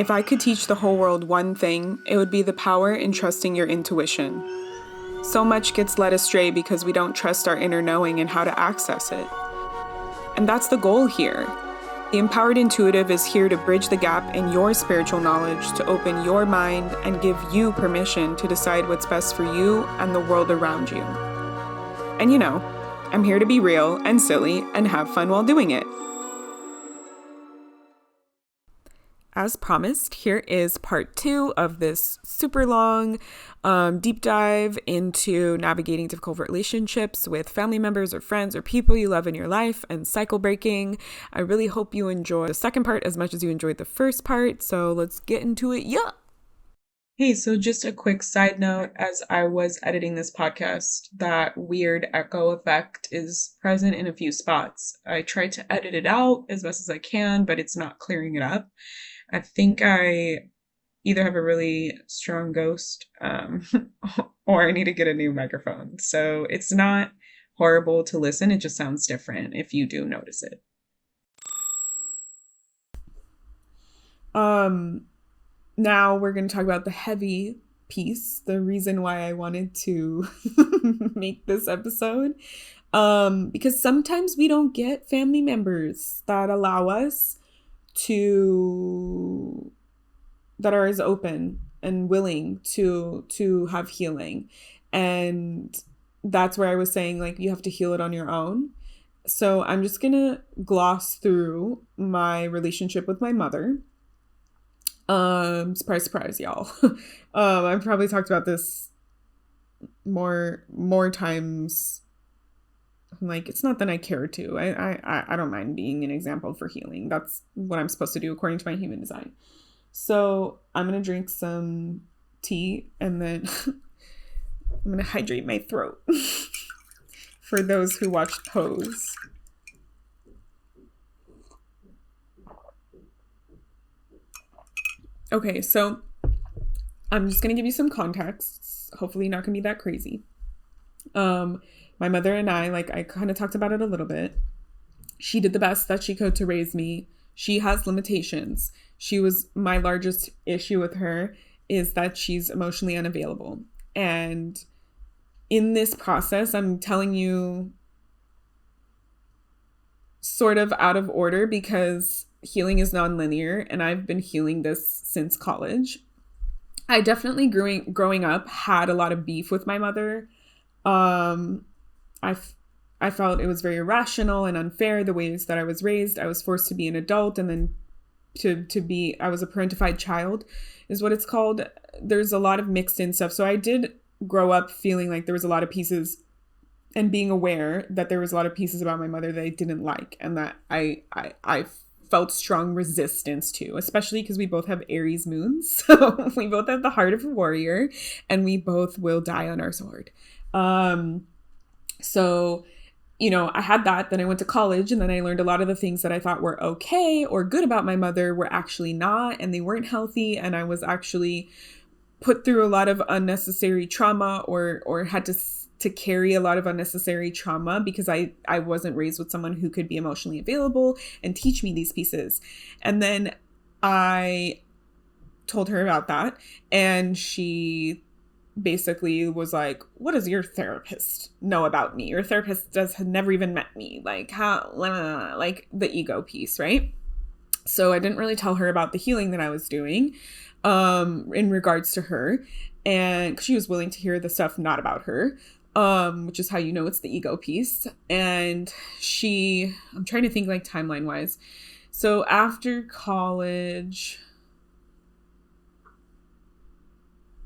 If I could teach the whole world one thing, it would be the power in trusting your intuition. So much gets led astray because we don't trust our inner knowing and how to access it. And that's the goal here. The Empowered Intuitive is here to bridge the gap in your spiritual knowledge, to open your mind and give you permission to decide what's best for you and the world around you. And I'm here to be real and silly and have fun while doing it. As promised, here is part 2 of this super long deep dive into navigating difficult relationships with family members or friends or people you love in your life and cycle breaking. I really hope you enjoy the second part as much as you enjoyed the first part. So let's get into it. Yeah. Hey, so just a quick side note, as I was editing this podcast, that weird echo effect is present in a few spots. I tried to edit it out as best as I can, but it's not clearing it up. I think I either have a really strong ghost or I need to get a new microphone. So it's not horrible to listen. It just sounds different if you do notice it. Now we're going to talk about the heavy piece, the reason why I wanted to make this episode. Because sometimes we don't get family members that allow us that are as open and willing to have healing. And that's where I was saying, like, you have to heal it on your own. So I'm just gonna gloss through my relationship with my mother. Surprise, surprise, y'all. I've probably talked about this more times. Like, it's not that I care to. I don't mind being an example for healing. That's what I'm supposed to do according to my human design. So I'm going to drink some tea and then I'm going to hydrate my throat for those who watched Pose. Okay, so I'm just going to give you some context. Hopefully not going to be that crazy. My mother and I kind of talked about it a little bit. She did the best that she could to raise me. She has limitations. My largest issue with her is that she's emotionally unavailable. And in this process, I'm telling you sort of out of order because healing is nonlinear and I've been healing this since college. I definitely growing up had a lot of beef with my mother. I felt it was very irrational and unfair the ways that I was raised. I was forced to be an adult and then I was a parentified child is what it's called. There's a lot of mixed in stuff. So I did grow up feeling like there was a lot of pieces and being aware that there was a lot of pieces about my mother that I didn't like and that I felt strong resistance to, especially because we both have Aries moons. So we both have the heart of a warrior and we both will die on our sword. So, I had that. Then I went to college and then I learned a lot of the things that I thought were okay or good about my mother were actually not, and they weren't healthy. And I was actually put through a lot of unnecessary trauma or had to carry a lot of unnecessary trauma because I wasn't raised with someone who could be emotionally available and teach me these pieces. And then I told her about that and she basically was like, what does your therapist know about me? Your therapist has never even met me. Like, how, like the ego piece, right? So I didn't really tell her about the healing that I was doing in regards to her. And she was willing to hear the stuff not about her, which is how you know it's the ego piece. And I'm trying to think like timeline wise. So after college,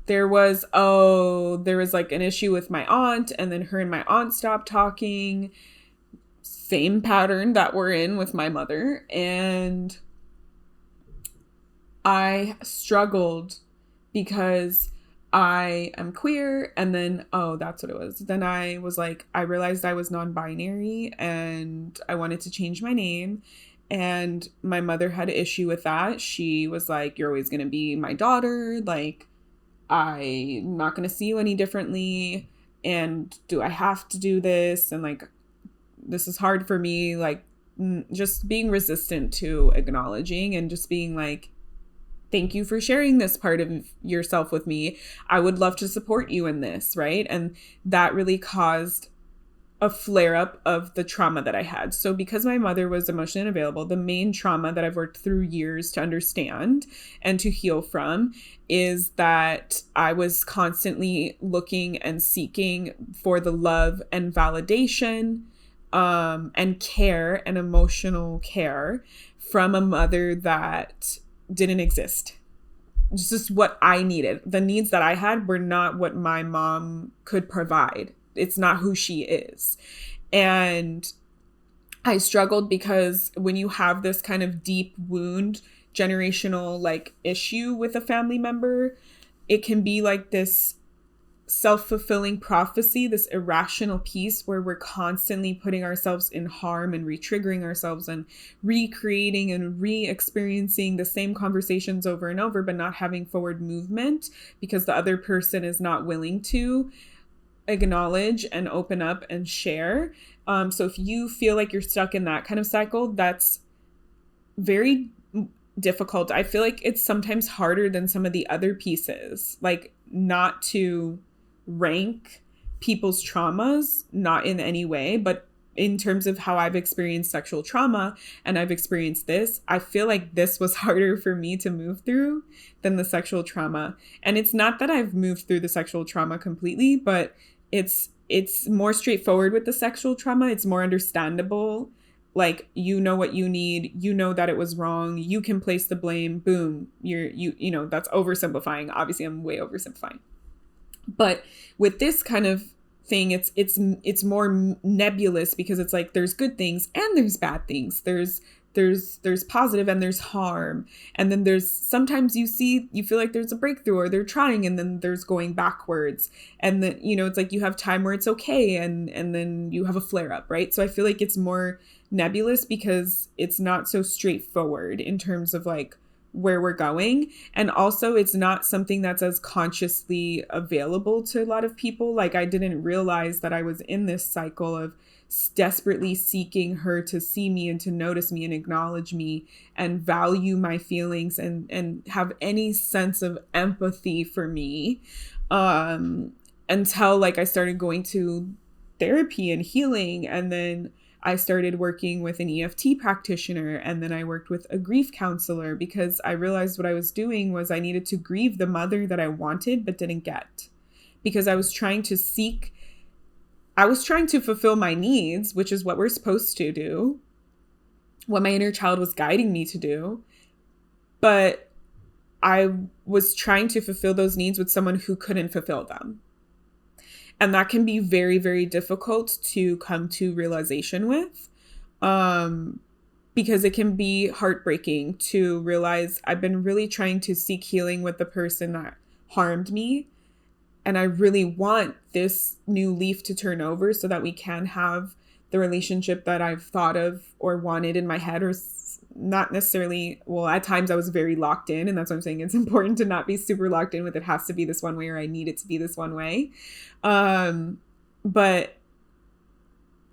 there was like an issue with my aunt, and then her and my aunt stopped talking. Same pattern that we're in with my mother. And I struggled because I am queer. And then, that's what it was. Then I was like, I realized I was non-binary and I wanted to change my name. And my mother had an issue with that. She was like, you're always going to be my daughter. Like, I'm not going to see you any differently. And do I have to do this? And like, this is hard for me. Like, just being resistant to acknowledging and just being like, Thank you for sharing this part of yourself with me. I would love to support you in this, right? And that really caused a flare up of the trauma that I had. So, because my mother was emotionally unavailable, the main trauma that I've worked through years to understand and to heal from is that I was constantly looking and seeking for the love and validation, and care and emotional care from a mother that didn't exist. It's just what I needed. The needs that I had were not what my mom could provide. It's not who she is. And I struggled because when you have this kind of deep wound, generational like issue with a family member, it can be like this self-fulfilling prophecy, this irrational piece where we're constantly putting ourselves in harm and re-triggering ourselves and recreating and re-experiencing the same conversations over and over, but not having forward movement because the other person is not willing to acknowledge and open up and share. So if you feel like you're stuck in that kind of cycle, that's very difficult. I feel like it's sometimes harder than some of the other pieces, like not to rank people's traumas, not in any way, but in terms of how I've experienced sexual trauma and I've experienced this, I feel like this was harder for me to move through than the sexual trauma. And it's not that I've moved through the sexual trauma completely, but it's more straightforward with the sexual trauma. It's more understandable. Like, you know what you need, you know that it was wrong, you can place the blame, boom, you know, that's oversimplifying. Obviously, I'm way oversimplifying. But with this kind of thing, it's more nebulous because it's like there's good things and there's bad things. There's positive and there's harm. And then there's sometimes you feel like there's a breakthrough or they're trying, and then there's going backwards. And then, you know, it's like you have time where it's okay, and then you have a flare up, right? So I feel like it's more nebulous because it's not so straightforward in terms of like where we're going. And also it's not something that's as consciously available to a lot of people. Like, I didn't realize that I was in this cycle of desperately seeking her to see me and to notice me and acknowledge me and value my feelings and have any sense of empathy for me, until like I started going to therapy and healing. And then I started working with an EFT practitioner, and then I worked with a grief counselor because I realized what I was doing was I needed to grieve the mother that I wanted but didn't get, because I was trying to fulfill my needs, which is what we're supposed to do, what my inner child was guiding me to do. But I was trying to fulfill those needs with someone who couldn't fulfill them. And that can be very, very difficult to come to realization with, because it can be heartbreaking to realize I've been really trying to seek healing with the person that harmed me. And I really want this new leaf to turn over so that we can have the relationship that I've thought of or wanted in my head, or not necessarily. Well, at times I was very locked in, and that's what I'm saying. It's important to not be super locked in with it has to be this one way or I need it to be this one way. But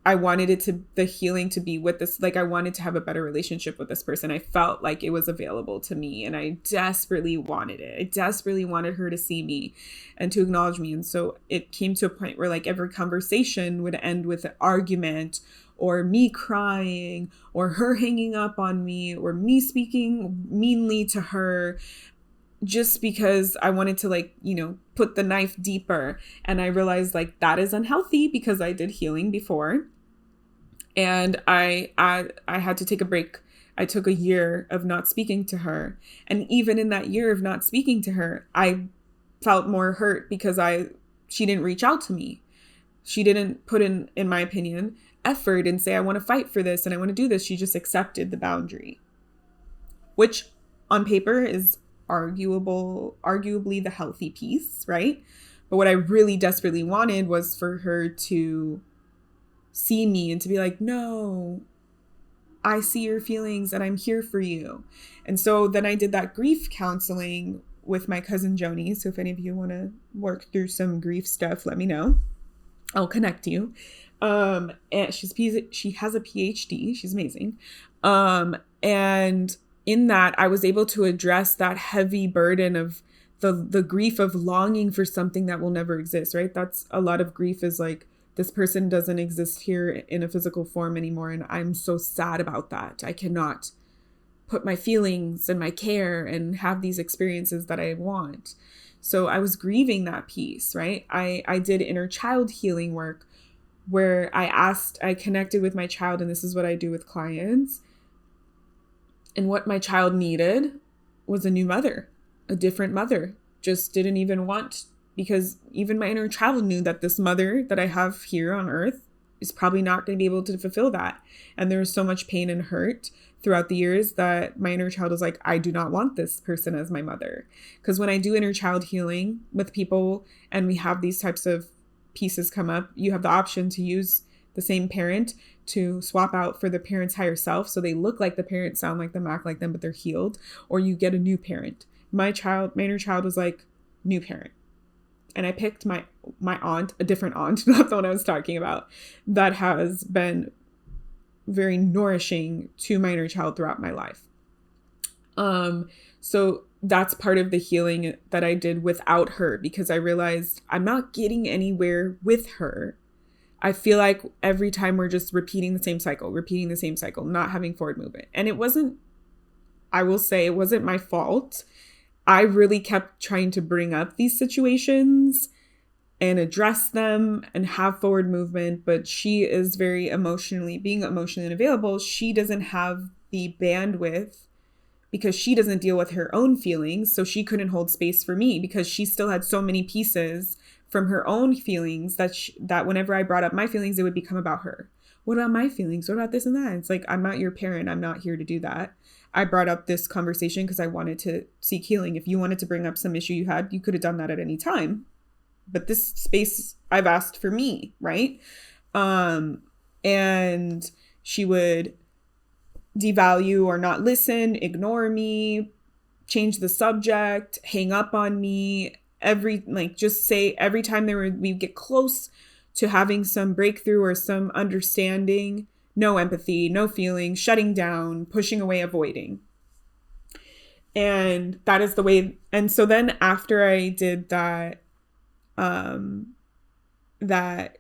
I wanted the healing to be with this. Like, I wanted to have a better relationship with this person. I felt like it was available to me, and I desperately wanted it. I desperately wanted her to see me and to acknowledge me. And so it came to a point where like every conversation would end with an argument, or me crying, or her hanging up on me, or me speaking meanly to her, just because I wanted to, like, you know, put the knife deeper. And I realized like that is unhealthy because I did healing before. And I had to take a break. I took a year of not speaking to her. And even in that year of not speaking to her, I felt more hurt because she didn't reach out to me. She didn't put in my opinion, effort and say, I want to fight for this and I want to do this. She just accepted the boundary, which on paper is arguably the healthy piece, right? But what I really desperately wanted was for her to see me and to be like, no, I see your feelings and I'm here for you. And so then I did that grief counseling with my cousin Joni. So if any of you want to work through some grief stuff, let me know. I'll connect you. And she has a PhD. She's amazing. And in that, I was able to address that heavy burden of the grief of longing for something that will never exist, right? That's a lot of grief, is like, this person doesn't exist here in a physical form anymore. And I'm so sad about that. I cannot put my feelings and my care and have these experiences that I want. So I was grieving that piece, right? I did inner child healing work where I connected with my child, and this is what I do with clients. And what my child needed was a new mother, a different mother. Just didn't even want, because even my inner child knew that this mother that I have here on earth is probably not going to be able to fulfill that. And there was so much pain and hurt throughout the years that my inner child was like, I do not want this person as my mother. Because when I do inner child healing with people and we have these types of pieces come up, you have the option to use the same parent to swap out for the parent's higher self. So they look like the parent, sound like them, act like them, but they're healed. Or you get a new parent. My inner child was like, new parent. And I picked my aunt, a different aunt, not the one I was talking about, that has been very nourishing to my inner child throughout my life. So that's part of the healing that I did without her, because I realized I'm not getting anywhere with her. I feel like every time we're just repeating the same cycle, not having forward movement. And I will say it wasn't my fault. I really kept trying to bring up these situations and address them and have forward movement, but she is being emotionally unavailable. She doesn't have the bandwidth because she doesn't deal with her own feelings. So she couldn't hold space for me because she still had so many pieces from her own feelings that whenever I brought up my feelings, it would become about her. What about my feelings? What about this and that? It's like, I'm not your parent. I'm not here to do that. I brought up this conversation because I wanted to seek healing. If you wanted to bring up some issue you had, you could have done that at any time. But this space I've asked for me, right? And she would devalue or not listen, ignore me, change the subject, hang up on me, every time we get close to having some breakthrough or some understanding, no empathy, no feeling, shutting down, pushing away, avoiding. And that is the way. And so then after I did that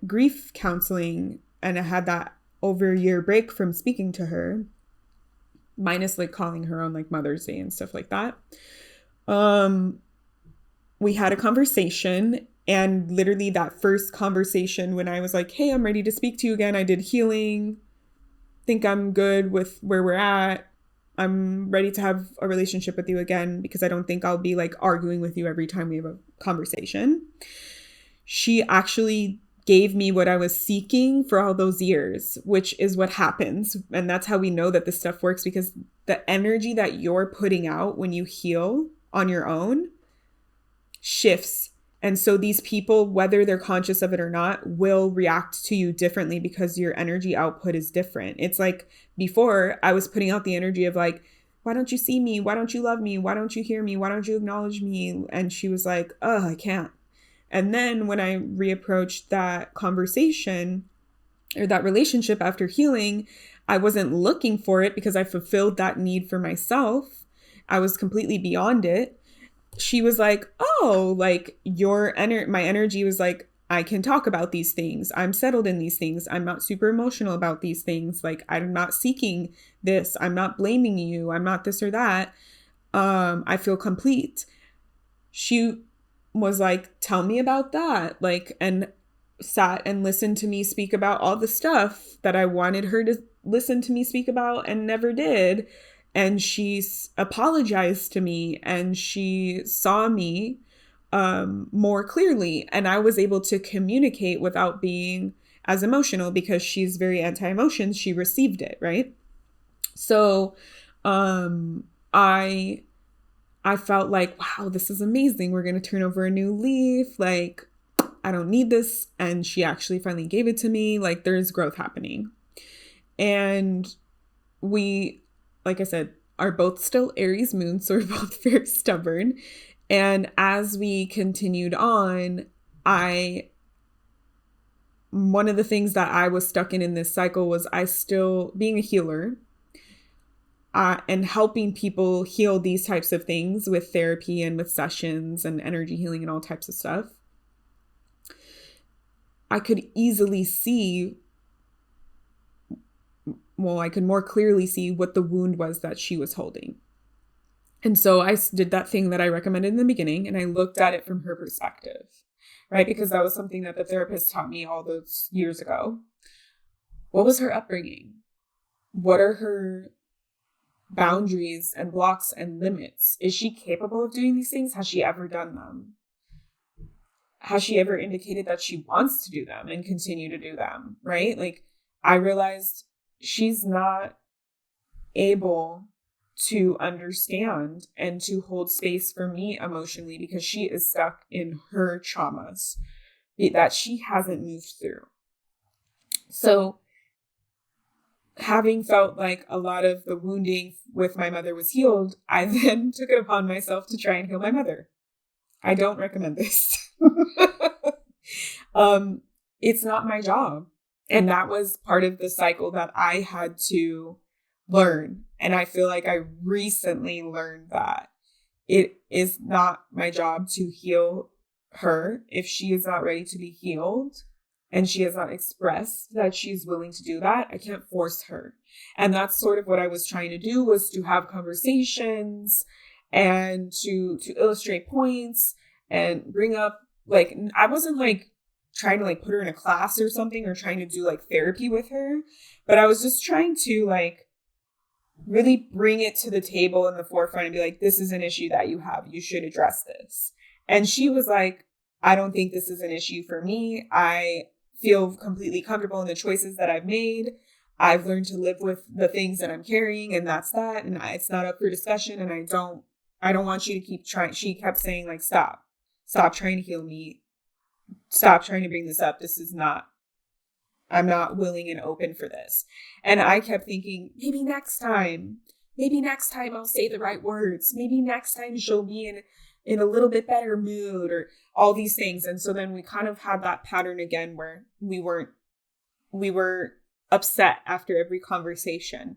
grief counseling, and I had that over a year break from speaking to her, minus like calling her on like Mother's Day and stuff like that. We had a conversation, and literally that first conversation when I was like, hey, I'm ready to speak to you again. I did healing. Think I'm good with where we're at. I'm ready to have a relationship with you again because I don't think I'll be like arguing with you every time we have a conversation. She actually gave me what I was seeking for all those years, which is what happens. And that's how we know that this stuff works, because the energy that you're putting out when you heal on your own shifts. And so these people, whether they're conscious of it or not, will react to you differently because your energy output is different. It's like before I was putting out the energy of like, why don't you see me? Why don't you love me? Why don't you hear me? Why don't you acknowledge me? And she was like, oh, I can't. And then when I reapproached that conversation or that relationship after healing, I wasn't looking for it because I fulfilled that need for myself. I was completely beyond it. She was like, oh, like my energy was like, I can talk about these things. I'm settled in these things. I'm not super emotional about these things. Like, I'm not seeking this. I'm not blaming you. I'm not this or that. I feel complete. She was like, tell me about that. Like, and sat and listened to me speak about all the stuff that I wanted her to listen to me speak about and never did. And she apologized to me, and she saw me more clearly. And I was able to communicate without being as emotional because she's very anti-emotions. She received it, right? So I felt like, wow, this is amazing. We're going to turn over a new leaf. Like, I don't need this. And she actually finally gave it to me. Like, there's growth happening. And we, like I said, are both still Aries moon, so we're both very stubborn. And as we continued on, one of the things that I was stuck in this cycle was being a healer, and helping people heal these types of things with therapy and with sessions and energy healing and all types of stuff, I could easily see, well, I could more clearly see what the wound was that she was holding. And so I did that thing that I recommended in the beginning, and I looked at it from her perspective, right? Because that was something that the therapist taught me all those years ago. What was her upbringing? What are her boundaries and blocks and limits? Is she capable of doing these things? Has she ever done them? Has she ever indicated that she wants to do them and continue to do them, right? Like, I realized she's not able to understand and to hold space for me emotionally because she is stuck in her traumas that she hasn't moved through. So having felt like a lot of the wounding with my mother was healed, I then took it upon myself to try and heal my mother. I don't recommend this. It's not my job. And that was part of the cycle that I had to learn. And I feel like I recently learned that it is not my job to heal her if she is not ready to be healed and she has not expressed that she's willing to do that. I can't force her. And that's sort of what I was trying to do, was to have conversations and to illustrate points and bring up, like, I wasn't like trying to like put her in a class or something or trying to do like therapy with her, but I was just trying to like really bring it to the table in the forefront and be like, this is an issue that you have. You should address this. And she was like, I don't think this is an issue for me. I feel completely comfortable in the choices that I've made. I've learned to live with the things that I'm carrying, and that's that. And it's not up for discussion. And I don't want you to keep trying. She kept saying like, stop trying to heal me. Stop trying to bring this up. I'm not willing and open for this. And I kept thinking, maybe next time I'll say the right words. Maybe next time she'll be in a little bit better mood, or all these things. And so then we kind of had that pattern again where we were upset after every conversation.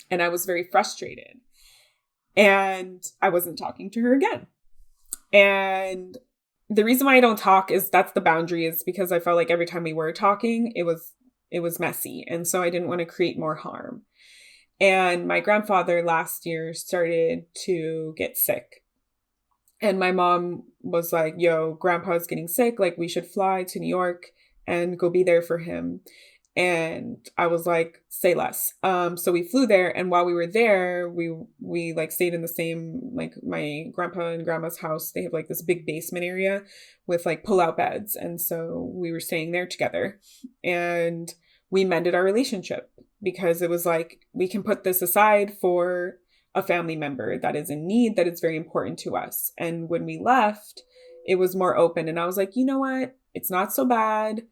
And I was very frustrated. And I wasn't talking to her again. And the reason why I don't talk is that's the boundary, is because I felt like every time we were talking, it was messy. And so I didn't want to create more harm. And my grandfather last year started to get sick. And my mom was like, yo, grandpa's getting sick. Like, we should fly to New York and go be there for him. And I was like, say less. So we flew there, and while we were there, we like stayed in the same, like my grandpa and grandma's house. They have like this big basement area with like pull-out beds. And so we were staying there together, and we mended our relationship because it was like, we can put this aside for a family member that is in need, that is very important to us. And when we left, it was more open. And I was like, you know what? It's not so bad.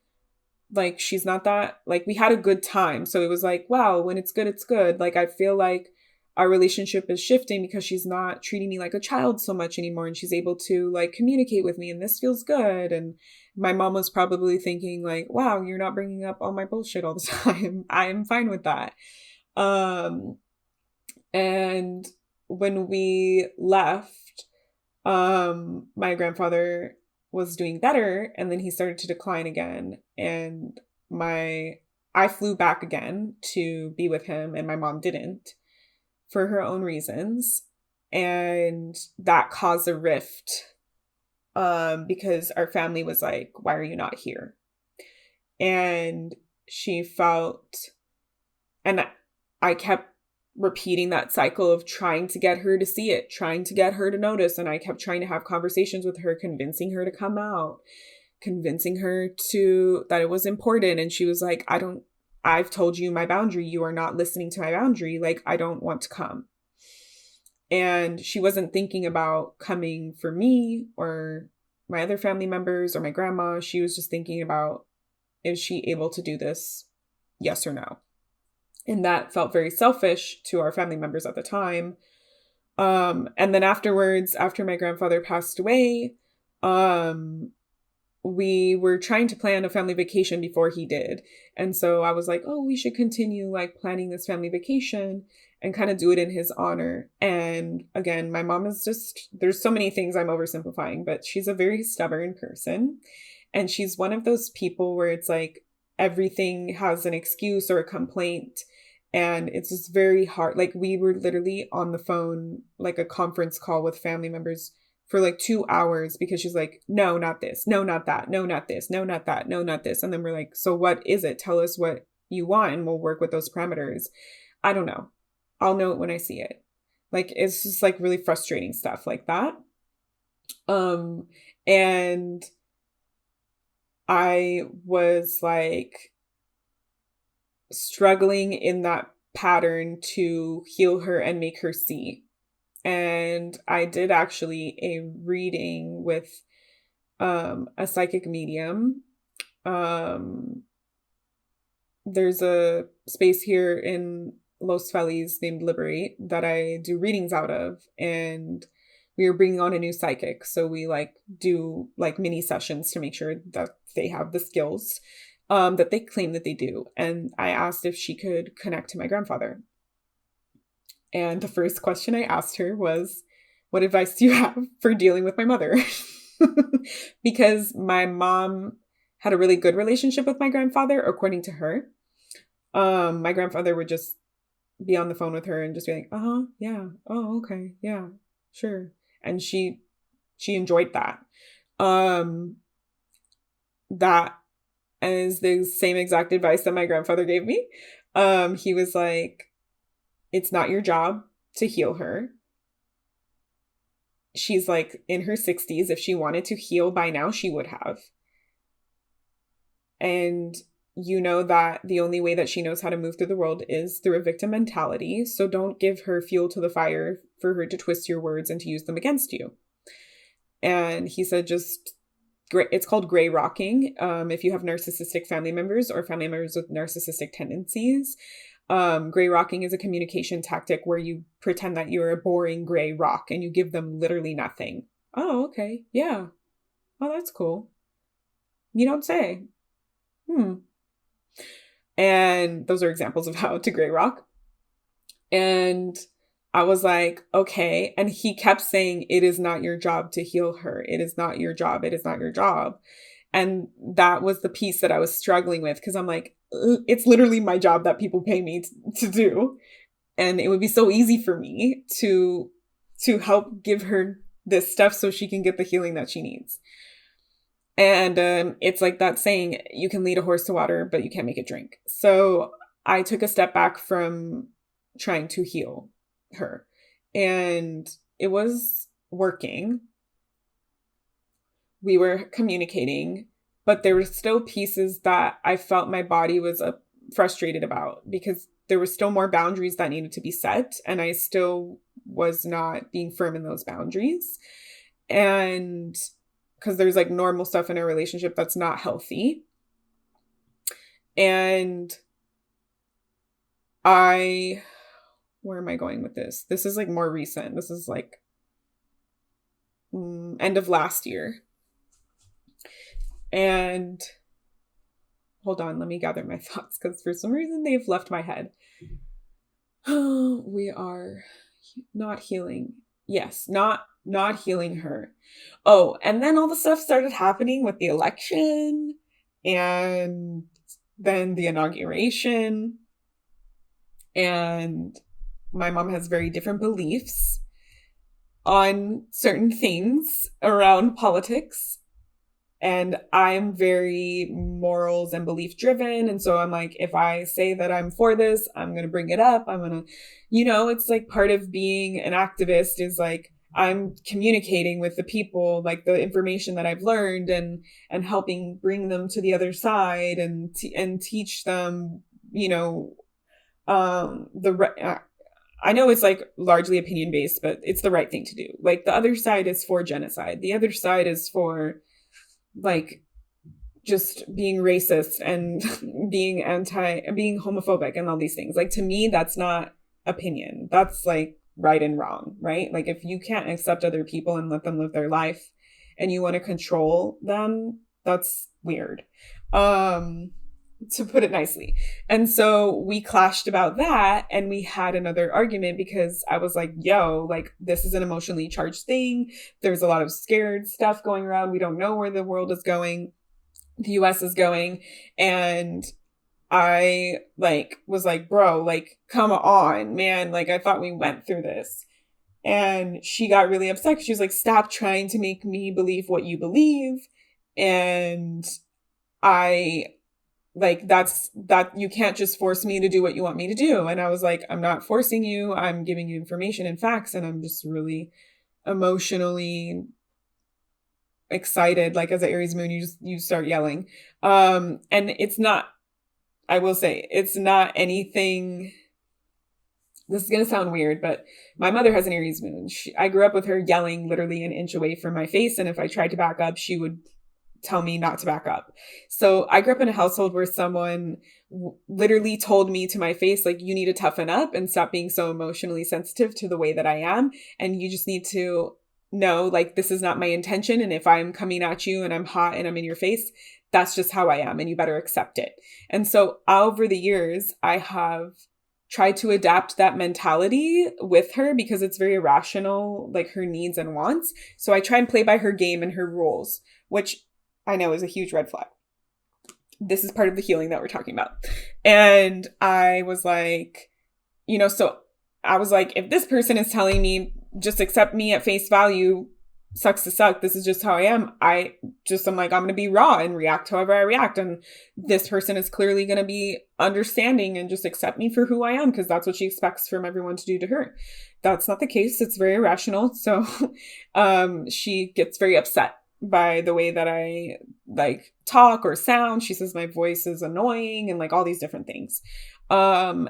Like, she's not that, like, we had a good time. So it was like, wow, when it's good, it's good. Like, I feel like our relationship is shifting because she's not treating me like a child so much anymore. And she's able to like communicate with me, and this feels good. And my mom was probably thinking like, wow, you're not bringing up all my bullshit all the time. I am fine with that. And when we left, my grandfather was doing better, and then he started to decline again. And I flew back again to be with him, and my mom didn't, for her own reasons. And that caused a rift, because our family was like, why are you not here? And she felt, and I kept repeating that cycle of trying to get her to see it, trying to get her to notice. And I kept trying to have conversations with her, convincing her to come out, convincing her that it was important. And she was like, I've told you my boundary. You are not listening to my boundary. Like, I don't want to come. And she wasn't thinking about coming for me or my other family members or my grandma. She was just thinking about, is she able to do this? Yes or no? And that felt very selfish to our family members at the time. And then afterwards, after my grandfather passed away, we were trying to plan a family vacation before he did. And so I was like, oh, we should continue like planning this family vacation. and kind of do it in his honor. And again, my mom is just, there's so many things I'm oversimplifying, but she's a very stubborn person. And she's one of those people where it's like everything has an excuse or a complaint. And it's just very hard. Like we were literally on the phone, like a conference call with family members for like 2 hours because she's like, no, not this. No, not that. No, not this. No, not that. No, not this. And then we're like, so what is it? Tell us what you want and we'll work with those parameters. I don't know. I'll know it when I see it. Like, it's just like really frustrating stuff like that. And I was like struggling in that pattern to heal her and make her see. And I did actually a reading with a psychic medium. There's a space here in Los Feliz named Liberate that I do readings out of, and we are bringing on a new psychic. So we like do like mini sessions to make sure that they have the skills that they claim that they do. And I asked if she could connect to my grandfather. And the first question I asked her was, what advice do you have for dealing with my mother? Because my mom had a really good relationship with my grandfather, according to her. My grandfather would just be on the phone with her and just be like, yeah, oh, okay, yeah, sure. And she enjoyed that. That is the same exact advice that my grandfather gave me. He was like, it's not your job to heal her. She's like in her 60s. If she wanted to heal by now, she would have. And you know that the only way that she knows how to move through the world is through a victim mentality. So don't give her fuel to the fire for her to twist your words and to use them against you. And he said, it's called gray rocking. If you have narcissistic family members or family members with narcissistic tendencies, gray rocking is a communication tactic where you pretend that you're a boring gray rock and you give them literally nothing. Oh, okay. Yeah. Oh, that's cool. You don't say. And those are examples of how to gray rock. And I was like, okay. And he kept saying, it is not your job to heal her. It is not your job. It is not your job. And that was the piece that I was struggling with, because I'm like, it's literally my job that people pay me to do. And it would be so easy for me to help give her this stuff so she can get the healing that she needs. And it's like that saying, you can lead a horse to water, but you can't make it drink. So I took a step back from trying to heal her. And it was working. We were communicating, but there were still pieces that I felt my body was frustrated about, because there were still more boundaries that needed to be set. And I still was not being firm in those boundaries. And because there's like normal stuff in a relationship that's not healthy. And where am I going with this? This is like more recent. This is like end of last year. And hold on, let me gather my thoughts, because for some reason they've left my head. We are not healing. Yes, not healing her. Oh, and then all the stuff started happening with the election and then the inauguration. And my mom has very different beliefs on certain things around politics. And I'm very morals and belief driven. And so I'm like, if I say that I'm for this, I'm going to bring it up. I'm going to, it's like part of being an activist is like, I'm communicating with the people, like the information that I've learned and helping bring them to the other side and teach them, I know it's like largely opinion based, but it's the right thing to do. Like the other side is for genocide. The other side is for like just being racist and being homophobic and all these things. Like to me, that's not opinion. That's like right and wrong, right? Like if you can't accept other people and let them live their life and you want to control them, that's weird. to put it nicely. And so we clashed about that, and we had another argument because I was like, yo, like this is an emotionally charged thing. There's a lot of scared stuff going around. We don't know where the world is going, the US is going. And I like was like, bro, like come on, man. Like I thought we went through this. And she got really upset. She was like, stop trying to make me believe what you believe. And I like that you can't just force me to do what you want me to do. And I was like, I'm not forcing you. I'm giving you information and facts, and I'm just really emotionally excited. Like as an Aries moon, you start yelling. And it's not, I will say, it's not anything. This is going to sound weird, but my mother has an Aries moon. I grew up with her yelling literally an inch away from my face. And if I tried to back up, she would tell me not to back up. So I grew up in a household where someone literally told me to my face, like, you need to toughen up and stop being so emotionally sensitive to the way that I am. And you just need to know, like, this is not my intention. And if I'm coming at you and I'm hot and I'm in your face, that's just how I am. And you better accept it. And so over the years, I have tried to adapt that mentality with her because it's very irrational, like her needs and wants. So I try and play by her game and her rules, which I know is a huge red flag. This is part of the healing that we're talking about. And I was like, so I was like, if this person is telling me just accept me at face value, sucks to suck, this is just how I am. I'm like, I'm going to be raw and react however I react. And this person is clearly going to be understanding and just accept me for who I am because that's what she expects from everyone to do to her. That's not the case. It's very irrational. So she gets very upset by the way that I like talk or sound. She says my voice is annoying and like all these different things. So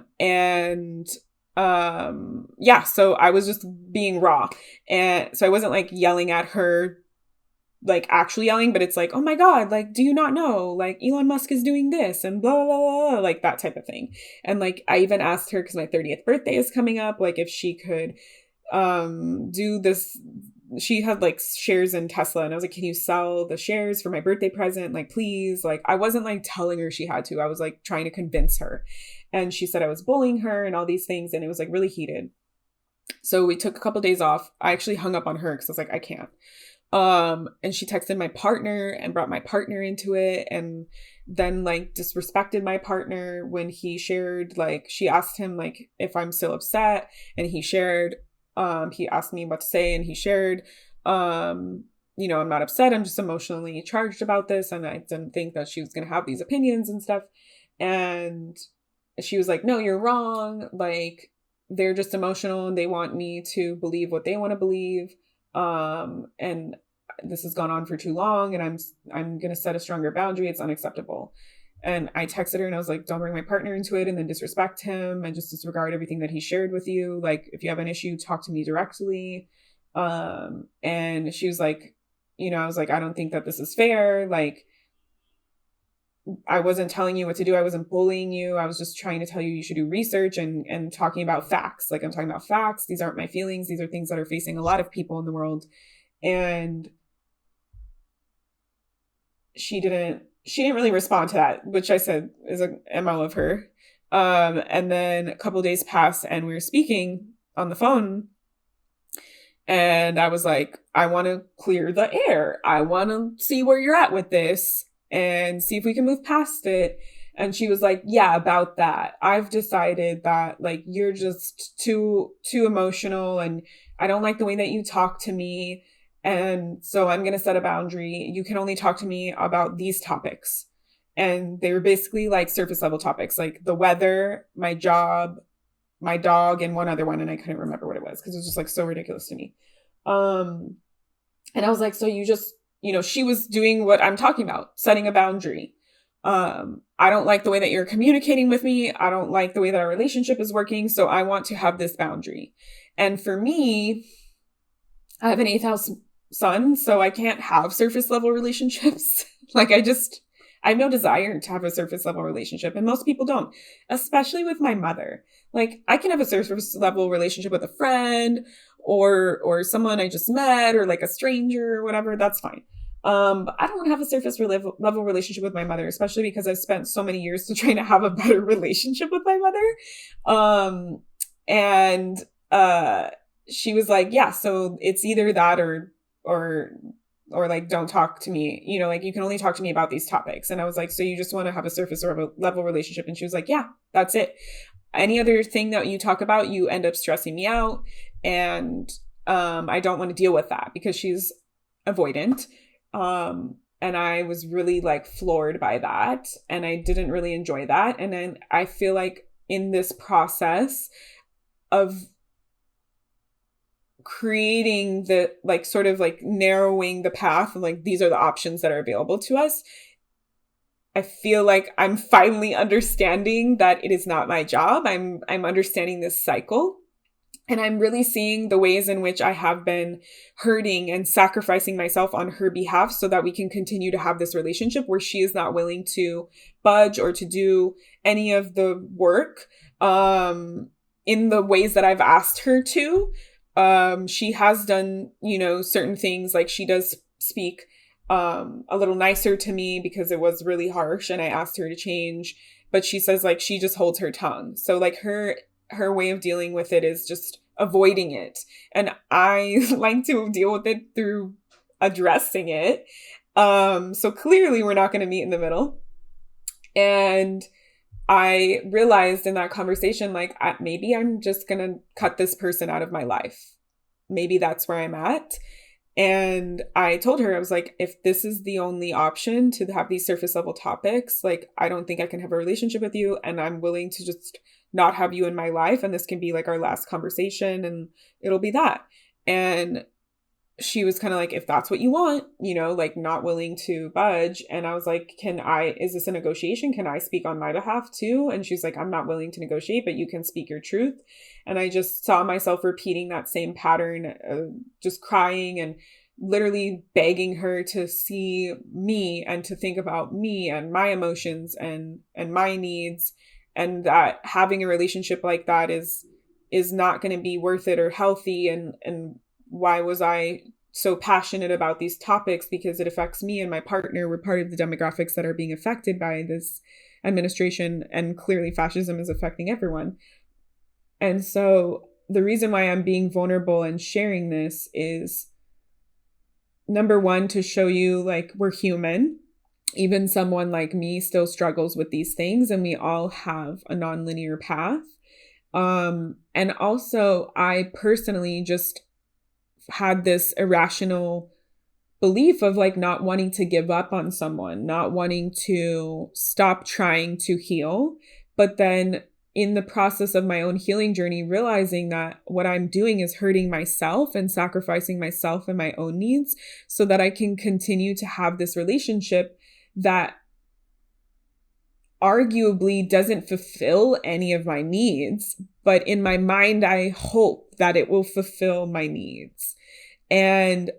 I was just being raw. And so I wasn't like yelling at her, like actually yelling, but it's like, oh my God, like, do you not know? Like Elon Musk is doing this and blah, blah, blah, like that type of thing. And like, I even asked her, cause my 30th birthday is coming up, like if she could, do this. She had like shares in Tesla, and I was like, can you sell the shares for my birthday present? Like, please. Like, I wasn't like telling her she had to. I was like trying to convince her. And she said I was bullying her and all these things. And it was like really heated. So we took a couple of days off. I actually hung up on her because I was like, I can't. And she texted my partner and brought my partner into it. And then like disrespected my partner when he shared, like, she asked him like if I'm still upset, and he shared. He asked me what to say, and he shared, I'm not upset. I'm just emotionally charged about this. And I didn't think that she was going to have these opinions and stuff. And she was like, no, you're wrong. Like, they're just emotional and they want me to believe what they want to believe. And this has gone on for too long, and I'm going to set a stronger boundary. It's unacceptable. And I texted her and I was like, don't bring my partner into it and then disrespect him and just disregard everything that he shared with you. Like, if you have an issue, talk to me directly. And she was like, I was like, I don't think that this is fair. Like, I wasn't telling you what to do. I wasn't bullying you. I was just trying to tell you should do research and talking about facts. Like, I'm talking about facts. These aren't my feelings. These are things that are facing a lot of people in the world. And she didn't really respond to that, which I said is a MO of her. And then a couple of days passed and we were speaking on the phone. And I was like, I want to clear the air. I want to see where you're at with this and see if we can move past it. And she was like, yeah, about that. I've decided that like, you're just too emotional and I don't like the way that you talk to me. And so I'm going to set a boundary. You can only talk to me about these topics. And they were basically like surface level topics, like the weather, my job, my dog, and one other one. And I couldn't remember what it was because it was just like so ridiculous to me. And I was like, so you just, she was doing what I'm talking about, setting a boundary. I don't like the way that you're communicating with me. I don't like the way that our relationship is working. So I want to have this boundary. And for me, I have an 8th house sun, so I can't have surface level relationships. Like I have no desire to have a surface level relationship. And most people don't, especially with my mother. Like I can have a surface level relationship with a friend or someone I just met or like a stranger or whatever. That's fine. But I don't want to have a surface level relationship with my mother, especially because I've spent so many years to try to have a better relationship with my mother. And she was like, yeah, so it's either that or or like, don't talk to me, you know, like, you can only talk to me about these topics. And I was like, so you just want to have a surface or a level relationship? And she was like, yeah, that's it. Any other thing that you talk about, you end up stressing me out. And I don't want to deal with that, because she's avoidant. And I was really like floored by that. And I didn't really enjoy that. And then I feel like in this process of creating the like sort of like narrowing the path, like these are the options that are available to us, I feel like I'm finally understanding that it is not my job. I'm understanding this cycle. And I'm really seeing the ways in which I have been hurting and sacrificing myself on her behalf so that we can continue to have this relationship where she is not willing to budge or to do any of the work in the ways that I've asked her to. She has done, you know, certain things, like she does speak a little nicer to me because it was really harsh and I asked her to change. But she says like she just holds her tongue. So like her way of dealing with it is just avoiding it. And I like to deal with it through addressing it. So clearly we're not going to meet in the middle. And I realized in that conversation, like, maybe I'm just going to cut this person out of my life. Maybe that's where I'm at. And I told her, I was like, if this is the only option to have these surface level topics, like, I don't think I can have a relationship with you. And I'm willing to just not have you in my life. And this can be like our last conversation and it'll be that. And she was kind of like, if that's what you want, you know, like not willing to budge. And I was like, is this a negotiation? Can I speak on my behalf too? And she's like, I'm not willing to negotiate, but you can speak your truth. And I just saw myself repeating that same pattern, just crying and literally begging her to see me and to think about me and my emotions and my needs, and that having a relationship like that is not going to be worth it or healthy. And why was I so passionate about these topics? Because it affects me and my partner. We're part of the demographics that are being affected by this administration, and clearly fascism is affecting everyone. And so the reason why I'm being vulnerable and sharing this is, number one, to show you like we're human. Even someone like me still struggles with these things, and we all have a nonlinear path. And also, I personally just had this irrational belief of like not wanting to give up on someone, not wanting to stop trying to heal. But then in the process of my own healing journey, realizing that what I'm doing is hurting myself and sacrificing myself and my own needs so that I can continue to have this relationship that arguably doesn't fulfill any of my needs, but in my mind, I hope that it will fulfill my needs. And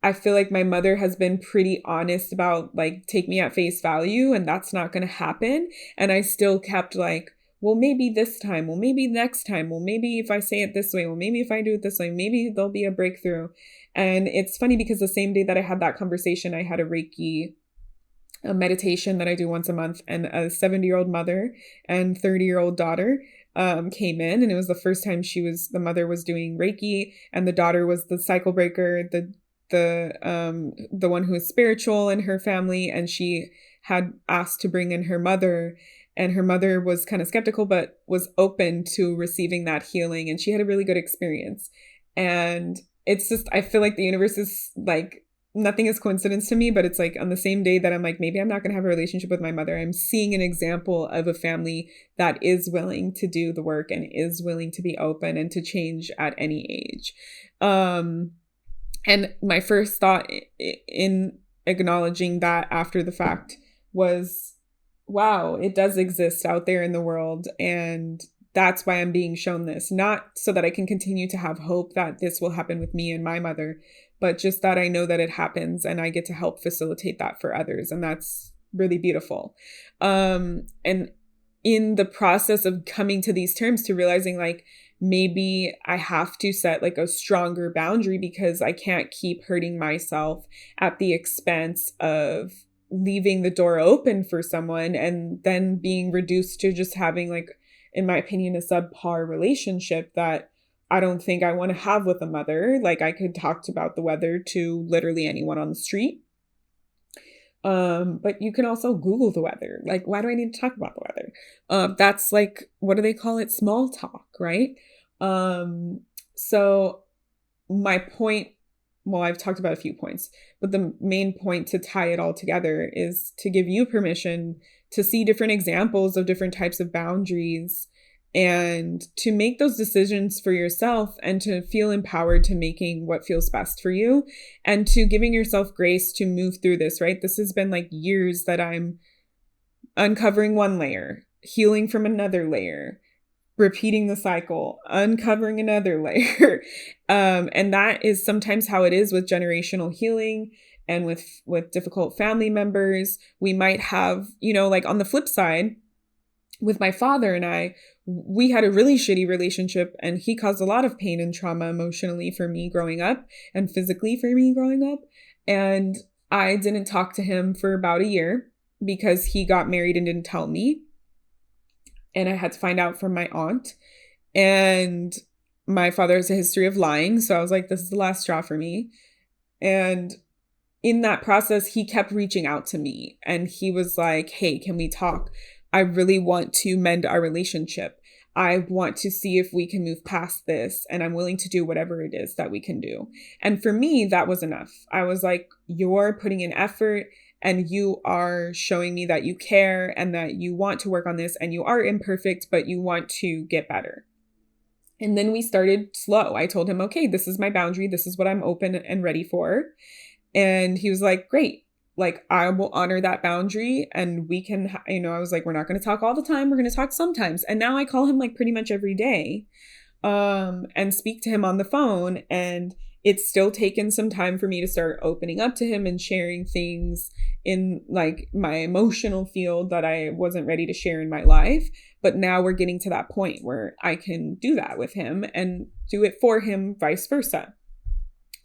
I feel like my mother has been pretty honest about like, take me at face value, and that's not going to happen. And I still kept like, well, maybe this time, well, maybe next time, well, maybe if I say it this way, well, maybe if I do it this way, maybe there'll be a breakthrough. And it's funny because the same day that I had that conversation, I had a meditation that I do once a month, and a 70-year-old mother and 30-year-old daughter came in, and it was the first time the mother was doing Reiki, and the daughter was the cycle breaker, the one who is spiritual in her family, and she had asked to bring in her mother, and her mother was kind of skeptical but was open to receiving that healing, and she had a really good experience. And it's just, I feel like the universe is like, nothing is coincidence to me, but it's like on the same day that I'm like, maybe I'm not going to have a relationship with my mother, I'm seeing an example of a family that is willing to do the work and is willing to be open and to change at any age. And my first thought in acknowledging that after the fact was, wow, it does exist out there in the world. And that's why I'm being shown this, not so that I can continue to have hope that this will happen with me and my mother, but just that I know that it happens and I get to help facilitate that for others. And that's really beautiful. And in the process of coming to these terms, to realizing like, maybe I have to set like a stronger boundary because I can't keep hurting myself at the expense of leaving the door open for someone and then being reduced to just having, like, in my opinion, a subpar relationship that I don't think I want to have with a mother. Like, I could talk about the weather to literally anyone on the street. But you can also Google the weather. Like, why do I need to talk about the weather? That's like, what do they call it? Small talk, right? So my point, well, I've talked about a few points, but the main point to tie it all together is to give you permission to see different examples of different types of boundaries and to make those decisions for yourself and to feel empowered to making what feels best for you and to giving yourself grace to move through this, right? This has been like years that I'm uncovering one layer, healing from another layer, repeating the cycle, uncovering another layer. And that is sometimes how it is with generational healing and with difficult family members. We might have, like on the flip side, with my father and I, we had a really shitty relationship and he caused a lot of pain and trauma emotionally for me growing up and physically for me growing up. And I didn't talk to him for about a year because he got married and didn't tell me. And I had to find out from my aunt. And my father has a history of lying. So I was like, this is the last straw for me. And in that process, he kept reaching out to me and he was like, hey, can we talk? I really want to mend our relationship. I want to see if we can move past this, and I'm willing to do whatever it is that we can do. And for me, that was enough. I was like, you're putting in effort and you are showing me that you care and that you want to work on this and you are imperfect, but you want to get better. And then we started slow. I told him, okay, this is my boundary. This is what I'm open and ready for. And he was like, great. Like, I will honor that boundary and we can, I was like, we're not going to talk all the time. We're going to talk sometimes. And now I call him like pretty much every day, and speak to him on the phone. And it's still taken some time for me to start opening up to him and sharing things in like my emotional field that I wasn't ready to share in my life. But now we're getting to that point where I can do that with him and do it for him, vice versa.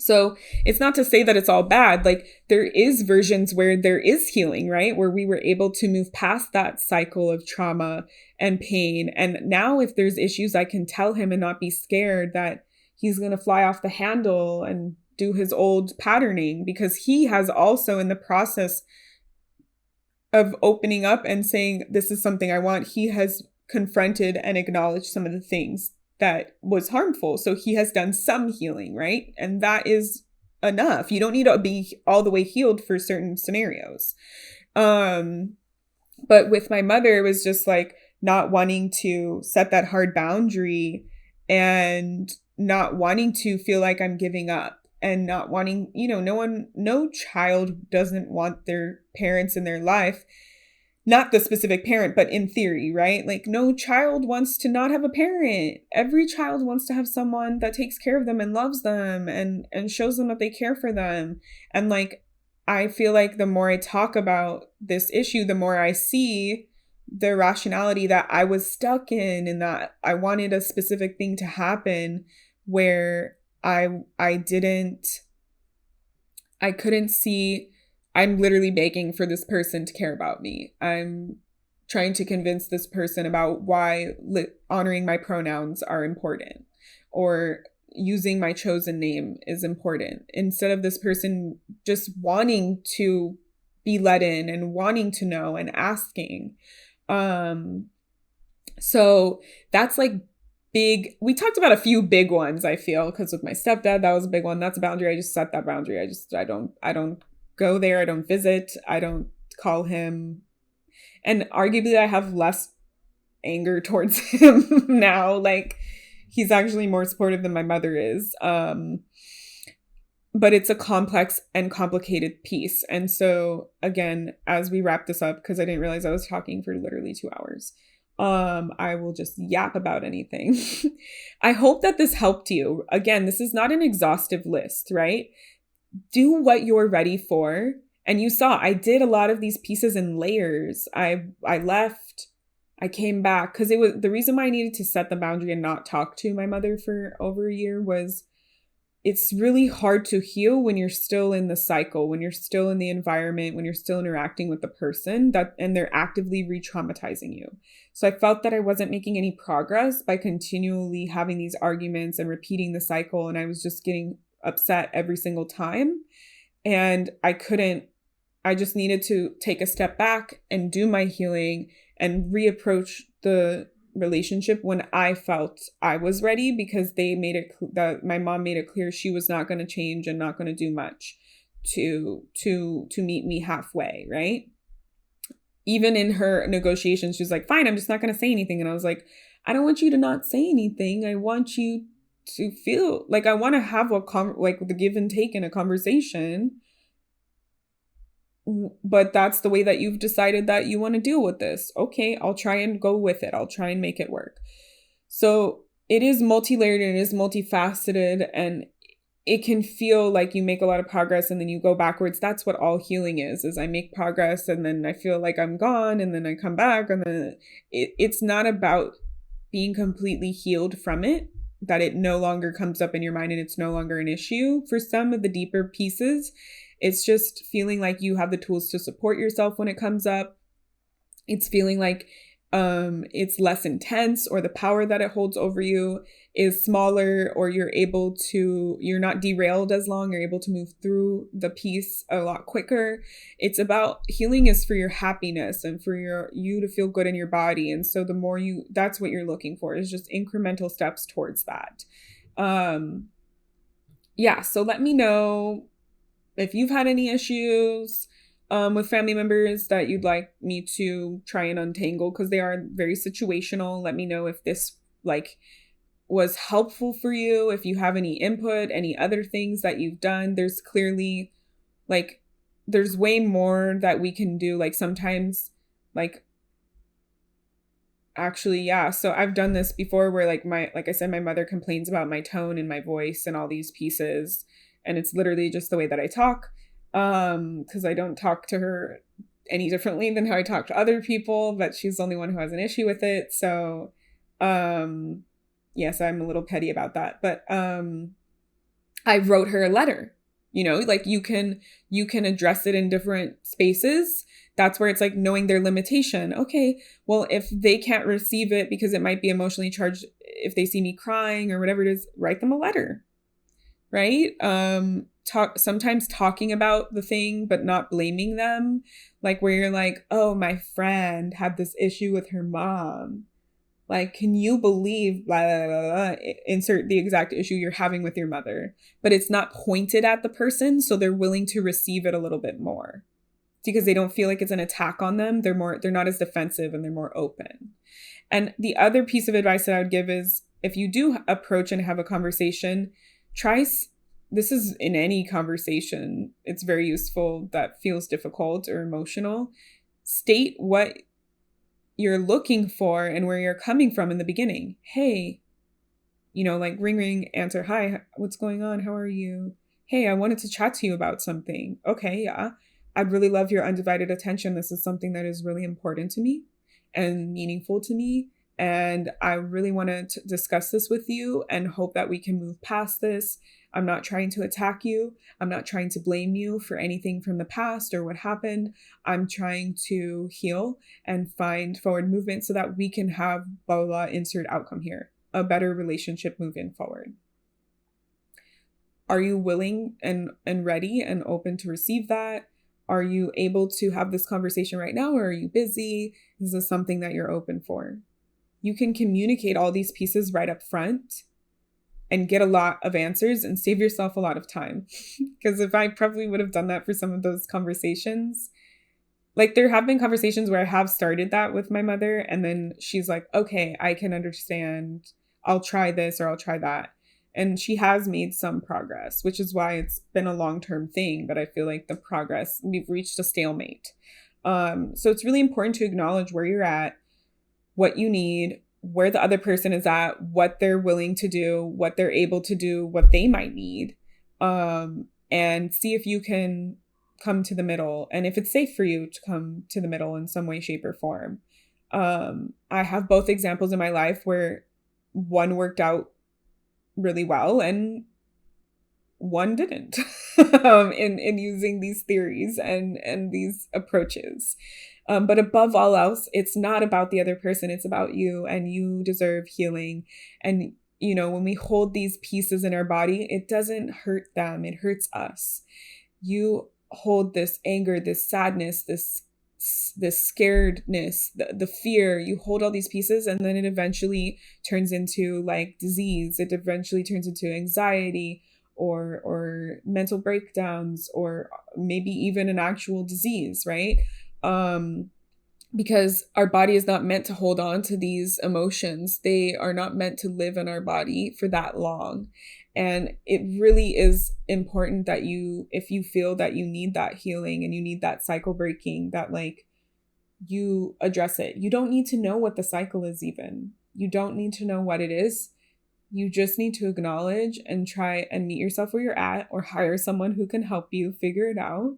So it's not to say that it's all bad. Like, there is versions where there is healing, right? Where we were able to move past that cycle of trauma and pain. And now if there's issues, I can tell him and not be scared that he's going to fly off the handle and do his old patterning, because he has also, in the process of opening up and saying, this is something I want, he has confronted and acknowledged some of the things that was harmful. So he has done some healing, right? And that is enough. You don't need to be all the way healed for certain scenarios. But with my mother, it was just like not wanting to set that hard boundary and not wanting to feel like I'm giving up and not wanting, no child doesn't want their parents in their life. Not the specific parent, but in theory, right? Like, no child wants to not have a parent. Every child wants to have someone that takes care of them and loves them and shows them that they care for them. And like, I feel like the more I talk about this issue, the more I see the rationality that I was stuck in and that I wanted a specific thing to happen where I couldn't see. I'm literally begging for this person to care about me. I'm trying to convince this person about why honoring my pronouns are important or using my chosen name is important, instead of this person just wanting to be let in and wanting to know and asking. So that's like big. We talked about a few big ones, I feel, because with my stepdad, that was a big one. That's a boundary. I just set that boundary. I don't go there. I don't visit. I don't call him. And arguably I have less anger towards him now. Like, he's actually more supportive than my mother is. But it's a complex and complicated piece. And so again, as we wrap this up, because I didn't realize I was talking for literally 2 hours, I will just yap about anything. I hope that this helped you. Again, this is not an exhaustive list, right? Do what you're ready for. And you saw I did a lot of these pieces in layers. I left. I came back because it was the reason why I needed to set the boundary and not talk to my mother for over a year was it's really hard to heal when you're still in the cycle, when you're still in the environment, when you're still interacting with the person that and they're actively re-traumatizing you. So I felt that I wasn't making any progress by continually having these arguments and repeating the cycle. And I was just getting upset every single time. And I just needed to take a step back and do my healing and reapproach the relationship when I felt I was ready, because they made it that my mom made it clear she was not going to change and not going to do much to meet me halfway, right? Even in her negotiations, she was like, "Fine, I'm just not going to say anything." And I was like, "I don't want you to not say anything. I want you to feel like I want to have like the give and take in a conversation, but that's the way that you've decided that you want to deal with this. Okay, I'll try and go with it. I'll try and make it work." So it is multi-layered and it is multifaceted, and it can feel like you make a lot of progress and then you go backwards. That's what all healing is I make progress and then I feel like I'm gone and then I come back, and then it's not about being completely healed from it, that it no longer comes up in your mind and it's no longer an issue. For some of the deeper pieces, it's just feeling like you have the tools to support yourself when it comes up. It's feeling like it's less intense, or the power that it holds over you is smaller, or you're not derailed as long. You're able to move through the piece a lot quicker. It's about healing is for your happiness and for you to feel good in your body. And so that's what you're looking for, is just incremental steps towards that. Yeah. So let me know if you've had any issues with family members that you'd like me to try and untangle, because they are very situational. Let me know if this was helpful for you, if you have any input, any other things that you've done. There's clearly there's way more that we can do. Sometimes actually, yeah. So I've done this before where like I said, my mother complains about my tone and my voice and all these pieces. And it's literally just the way that I talk. Because I don't talk to her any differently than how I talk to other people, but she's the only one who has an issue with it. So, yes, I'm a little petty about that. But I wrote her a letter. You can address it in different spaces. That's where it's knowing their limitation. Okay, well, if they can't receive it because it might be emotionally charged, if they see me crying or whatever it is, write them a letter. Right? Sometimes talking about the thing, but not blaming them. Where you're like, "Oh, my friend had this issue with her mom. Can you believe blah, blah, blah, blah. Insert the exact issue you're having with your mother." But it's not pointed at the person, so they're willing to receive it a little bit more. Because they don't feel like it's an attack on them. They're not as defensive and they're more open. And the other piece of advice that I would give is, if you do approach and have a conversation, this is in any conversation, it's very useful that feels difficult or emotional. State what you're looking for and where you're coming from in the beginning. Hey, ring, ring, answer. Hi, what's going on? How are you? Hey, I wanted to chat to you about something. Okay, yeah. I'd really love your undivided attention. This is something that is really important to me and meaningful to me. And I really want to discuss this with you and hope that we can move past this. I'm not trying to attack you. I'm not trying to blame you for anything from the past or what happened. I'm trying to heal and find forward movement so that we can have blah, blah, blah, insert outcome here, a better relationship moving forward. Are you willing and ready and open to receive that? Are you able to have this conversation right now, or are you busy? Is this something that you're open for? You can communicate all these pieces right up front and get a lot of answers and save yourself a lot of time. Because if I probably would have done that for some of those conversations, there have been conversations where I have started that with my mother, and then she's like, "Okay, I can understand. I'll try this or I'll try that." And she has made some progress, which is why it's been a long-term thing. But I feel like we've reached a stalemate. So it's really important to acknowledge where you're at, what you need, where the other person is at, what they're willing to do, what they're able to do, what they might need, and see if you can come to the middle, and if it's safe for you to come to the middle in some way, shape, or form. I have both examples in my life where one worked out really well and one didn't in using these theories and these approaches. But above all else, it's not about the other person, it's about you, and you deserve healing. And when we hold these pieces in our body, it doesn't hurt them, it hurts us. You hold this anger, this sadness, this scaredness, the fear. You hold all these pieces, and then it eventually turns into like disease. It eventually turns into anxiety or mental breakdowns, or maybe even an actual disease, right? Because our body is not meant to hold on to these emotions. They are not meant to live in our body for that long. And it really is important that if you feel that you need that healing and you need that cycle breaking, that like you address it. You don't need to know what the cycle is even. You don't need to know what it is. You just need to acknowledge and try and meet yourself where you're at, or hire someone who can help you figure it out.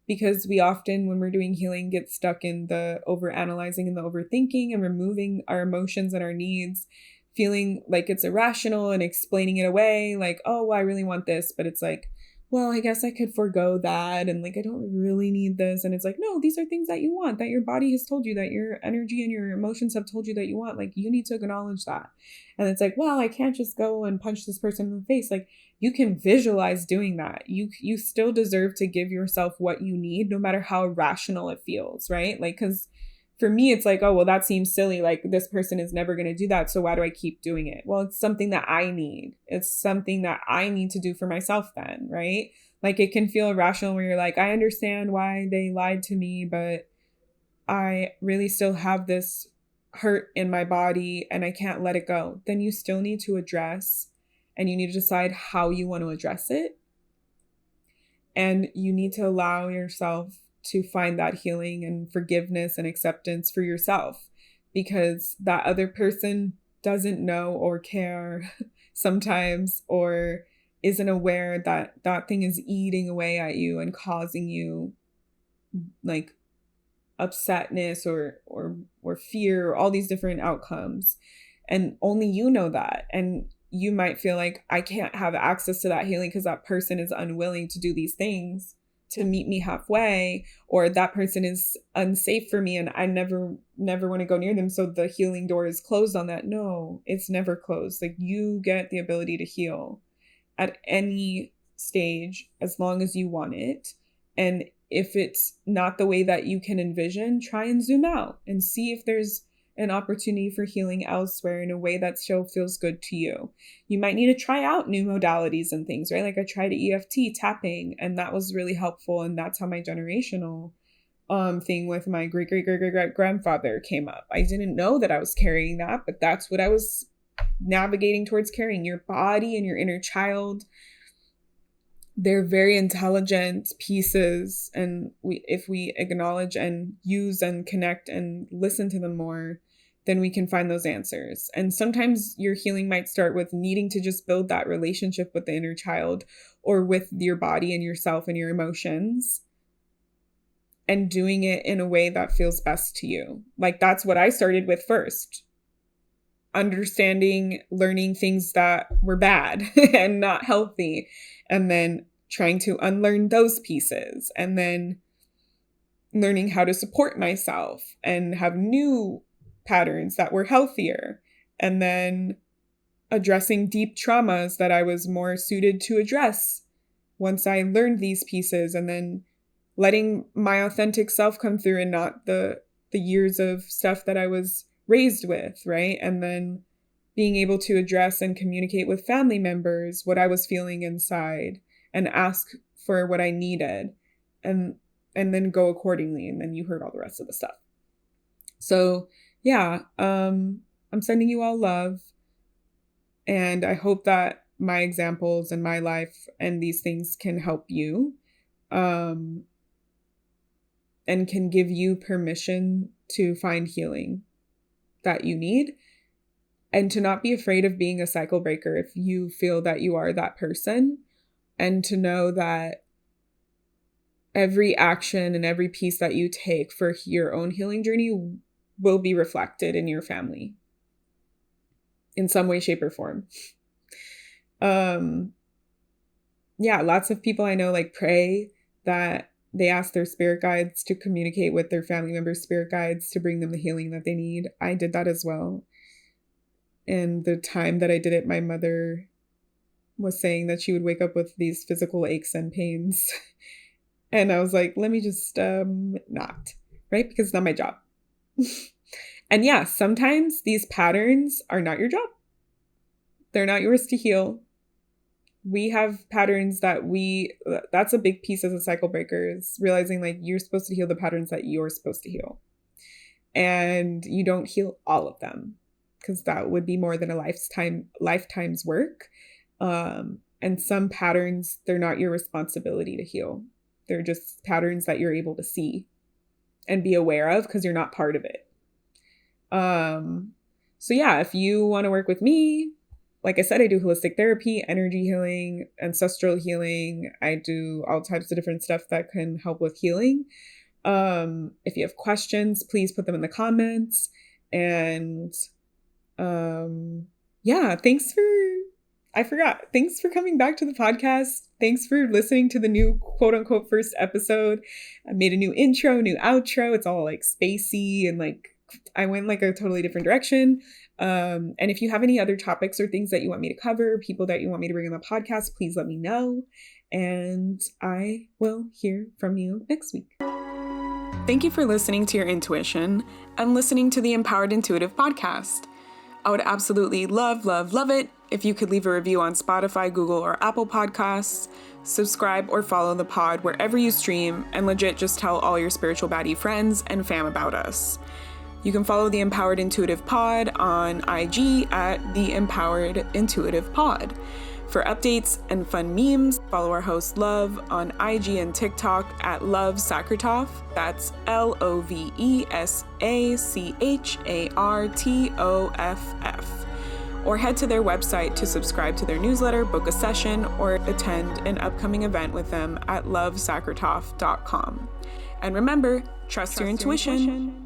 Because we often, when we're doing healing, get stuck in the overanalyzing and the overthinking and removing our emotions and our needs, feeling like it's irrational and explaining it away. Like, oh, well, I really want this. But it's like, well, I guess I could forego that. And like, I don't really need this. And it's like, no, these are things that you want, that your body has told you, that your energy and your emotions have told you that you want. Like, you need to acknowledge that. And it's like, well, I can't just go and punch this person in the face. Like, you can visualize doing that. You still deserve to give yourself what you need, no matter how irrational it feels, right? Like, because for me, it's like, oh, well, that seems silly. Like, this person is never going to do that. So why do I keep doing it? Well, it's something that I need. It's something that I need to do for myself then, right? Like, it can feel irrational where you're like, I understand why they lied to me, but I really still have this hurt in my body and I can't let it go. Then you still need to address, and you need to decide how you want to address it. And you need to allow yourself to find that healing and forgiveness and acceptance for yourself, because that other person doesn't know or care sometimes, or isn't aware that that thing is eating away at you and causing you like upsetness or fear, or all these different outcomes. And only you know that. And you might feel like, I can't have access to that healing because that person is unwilling to do these things to meet me halfway, or that person is unsafe for me and I never want to go near them, so the healing door is closed on that. No, it's never closed. Like, you get the ability to heal at any stage as long as you want it. And if it's not the way that you can envision, try and zoom out and see if there's an opportunity for healing elsewhere in a way that still feels good to you. You might need to try out new modalities and things, right? Like, I tried EFT tapping, and that was really helpful. And that's how my generational thing with my great grandfather came up. I didn't know that I was carrying that, but that's what I was navigating towards carrying. Your body and your inner child, they're very intelligent pieces, and if we acknowledge and use and connect and listen to them more, then we can find those answers. And sometimes your healing might start with needing to just build that relationship with the inner child, or with your body and yourself and your emotions, and doing it in a way that feels best to you. Like, that's what I started with first. Understanding, learning things that were bad and not healthy, and then trying to unlearn those pieces, and then learning how to support myself and have new patterns that were healthier, and then addressing deep traumas that I was more suited to address once I learned these pieces, and then letting my authentic self come through, and not the years of stuff that I was raised with, right? And then being able to address and communicate with family members what I was feeling inside, and ask for what I needed, and then go accordingly. And then you heard all the rest of the stuff. So yeah, I'm sending you all love, and I hope that my examples and my life and these things can help you, and can give you permission to find healing that you need, and to not be afraid of being a cycle breaker if you feel that you are that person, and to know that every action and every piece that you take for your own healing journey will be reflected in your family in some way, shape, or form. Yeah, lots of people I know like pray that they ask their spirit guides to communicate with their family members' spirit guides to bring them the healing that they need. I did that as well. And the time that I did it, my mother was saying that she would wake up with these physical aches and pains. And I was like, let me just not, right? Because it's not my job. And yeah, sometimes these patterns are not your job. They're not yours to heal. We have patterns that's a big piece as a cycle breaker, is realizing like you're supposed to heal the patterns that you're supposed to heal. And you don't heal all of them, because that would be more than a lifetime's work. And some patterns, they're not your responsibility to heal. They're just patterns that you're able to see and be aware of because you're not part of it. So yeah, if you want to work with me, like I said, I do holistic therapy, energy healing, ancestral healing. I do all types of different stuff that can help with healing. If you have questions, please put them in the comments. And yeah, thanks for coming back to the podcast. Thanks for listening to the new quote unquote first episode. I made a new intro, new outro. It's all like spacey and like I went like a totally different direction. And if you have any other topics or things that you want me to cover, people that you want me to bring on the podcast, please let me know. And I will hear from you next week. Thank you for listening to your intuition and listening to the Empowered Intuitive podcast. I would absolutely love it if you could leave a review on Spotify, Google, or Apple Podcasts, subscribe or follow the pod wherever you stream, and legit just tell all your spiritual baddie friends and fam about us. You can follow the Empowered Intuitive Pod on IG at the Empowered Intuitive Pod. For updates and fun memes, follow our host Love on IG and TikTok at Love Sakrtoff. That's LOVESACHARTOFF. Or head to their website to subscribe to their newsletter, book a session, or attend an upcoming event with them at lovesakrtoff.com. And remember, trust your intuition.